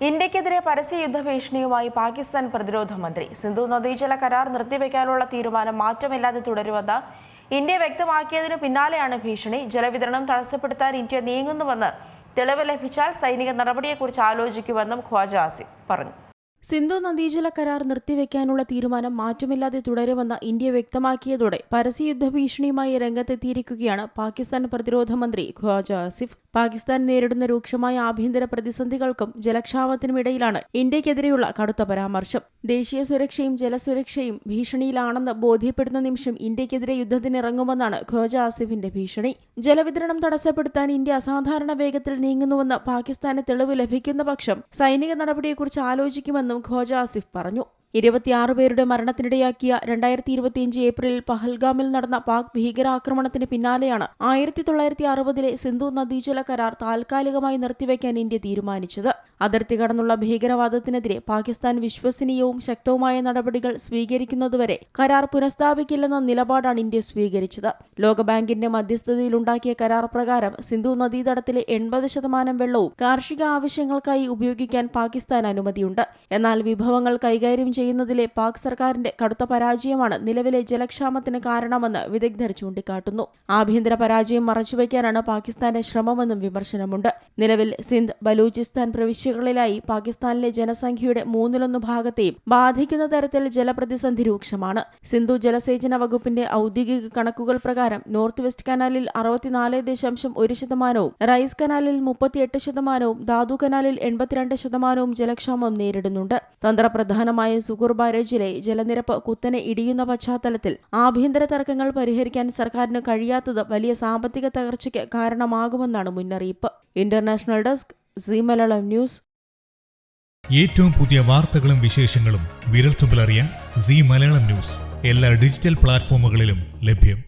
ഇന്ത്യക്കെതിരെ പരസ്യ യുദ്ധഭീഷണിയുമായി പാകിസ്ഥാൻ പ്രതിരോധ മന്ത്രി. സിന്ധു നദീജല കരാർ നിർത്തിവെക്കാനുള്ള തീരുമാനം മാറ്റമില്ലാതെ തുടരുമെന്ന് ഇന്ത്യ വ്യക്തമാക്കിയതിനു പിന്നാലെയാണ് ഭീഷണി. ജലവിതരണം തടസ്സപ്പെടുത്താൻ ഇന്ത്യ നീങ്ങുന്നുവെന്ന് തെളിവ് ലഭിച്ചാൽ സൈനിക നടപടിയെക്കുറിച്ച് ആലോചിക്കുമെന്നും ഖ്വാജ ആസിഫ് പറഞ്ഞു. സിന്ധു നദീജല കരാർ നിർത്തിവെക്കാനുള്ള തീരുമാനം മാറ്റമില്ലാതെ തുടരുമെന്ന് ഇന്ത്യ വ്യക്തമാക്കിയതോടെ പരസ്യ യുദ്ധഭീഷണിയുമായി രംഗത്തെത്തിയിരിക്കുകയാണ് പാകിസ്ഥാൻ പ്രതിരോധ മന്ത്രി ഖ്വാജ ആസിഫ്. പാകിസ്ഥാൻ നേരിടുന്ന രൂക്ഷമായ ആഭ്യന്തര പ്രതിസന്ധികൾക്കും ജലക്ഷാമത്തിനുമിടയിലാണ് ഇന്ത്യക്കെതിരെയുള്ള കടുത്ത പരാമർശം. ദേശീയ സുരക്ഷയും ജലസുരക്ഷയും ഭീഷണിയിലാണെന്ന് ബോധ്യപ്പെടുന്ന നിമിഷം ഇന്ത്യക്കെതിരെ യുദ്ധത്തിനിറങ്ങുമെന്നാണ് ഖ്വാജ ആസിഫിന്റെ ഭീഷണി. ജലവിതരണം തടസ്സപ്പെടുത്താൻ ഇന്ത്യ അസാധാരണ വേഗത്തിൽ നീങ്ങുന്നുവെന്ന് പാകിസ്ഥാന് തെളിവ് ലഭിക്കുന്ന പക്ഷം സൈനിക നടപടിയെക്കുറിച്ച് ആലോചിക്കുമെന്നും ഖ്വാജ ആസിഫ് പറഞ്ഞു. 26 പേരുടെ മരണത്തിനിടയാക്കിയ 2025 ഏപ്രിലിൽ പഹൽഗാമിൽ നടന്ന പാക് ഭീകരാക്രമണത്തിന് പിന്നാലെയാണ് 1960-ലെ സിന്ധു നദീജല കരാർ താൽക്കാലികമായി നിർത്തിവെക്കാൻ ഇന്ത്യ തീരുമാനിച്ചത്. അതിർത്തി കടന്നുള്ള ഭീകരവാദത്തിനെതിരെ പാകിസ്ഥാൻ വിശ്വസനീയവും ശക്തവുമായ നടപടികൾ സ്വീകരിക്കുന്നതുവരെ കരാർ പുനഃസ്ഥാപിക്കില്ലെന്ന നിലപാടാണ് ഇന്ത്യ സ്വീകരിച്ചത്. ലോകബാങ്കിന്റെ മധ്യസ്ഥതയിലുണ്ടാക്കിയ കരാർ പ്രകാരം സിന്ധു നദീതടത്തിലെ 80% വെള്ളവും കാർഷിക ആവശ്യങ്ങൾക്കായി ഉപയോഗിക്കാൻ പാകിസ്ഥാൻ അനുമതിയുണ്ട്. എന്നാൽ വിഭവങ്ങൾ കൈകാര്യം ചെയ്യുന്നതിലെ പാക് സർക്കാരിന്റെ കടുത്ത പരാജയമാണ് നിലവിലെ ജലക്ഷാമത്തിന് കാരണമെന്ന് വിദഗ്ധർ ചൂണ്ടിക്കാട്ടുന്നു. ആഭ്യന്തര പരാജയം മറച്ചുവെക്കാനാണ് പാകിസ്ഥാന്റെ ശ്രമമെന്നും വിമർശനമുണ്ട്. നിലവിൽ സിന്ധ്, ബലൂചിസ്ഥാൻ പ്രവിശ്യകളിലായി പാകിസ്ഥാനിലെ ജനസംഖ്യയുടെ 1/3 ഭാഗത്തെയും ബാധിക്കുന്ന തരത്തിൽ ജലപ്രതിസന്ധി രൂക്ഷമാണ്. സിന്ധു ജലസേചന വകുപ്പിന്റെ ഔദ്യോഗിക കണക്കുകൾ പ്രകാരം നോർത്ത് വെസ്റ്റ് കനാലിൽ 64.1%, റൈസ് കനാലിൽ 38%, ധാതു കനാലിൽ 82% ജലക്ഷാമം നേരിടുന്നുണ്ട്. തന്ത്രപ്രധാനമായ സുഗൂർ ബാരേജിലെ ജലനിരപ്പ് കുത്തനെ ഇടിയുന്ന പശ്ചാത്തലത്തിൽ ആഭ്യന്തര തർക്കങ്ങൾ പരിഹരിക്കാൻ സർക്കാരിന് കഴിയാത്തത് വലിയ സാമ്പത്തിക തകർച്ചയ്ക്ക് കാരണമാകുമെന്നാണ് മുന്നറിയിപ്പ്. International desk, Zee Malayalam news. ഏറ്റവും പുതിയ വാർത്തകളും വിശേഷങ്ങളും വിരൽത്തുമ്പിലറിയാൻ സീ മലയാളം ന്യൂസ് എല്ലാ ഡിജിറ്റൽ പ്ലാറ്റ്ഫോമുകളിലും ലഭ്യം.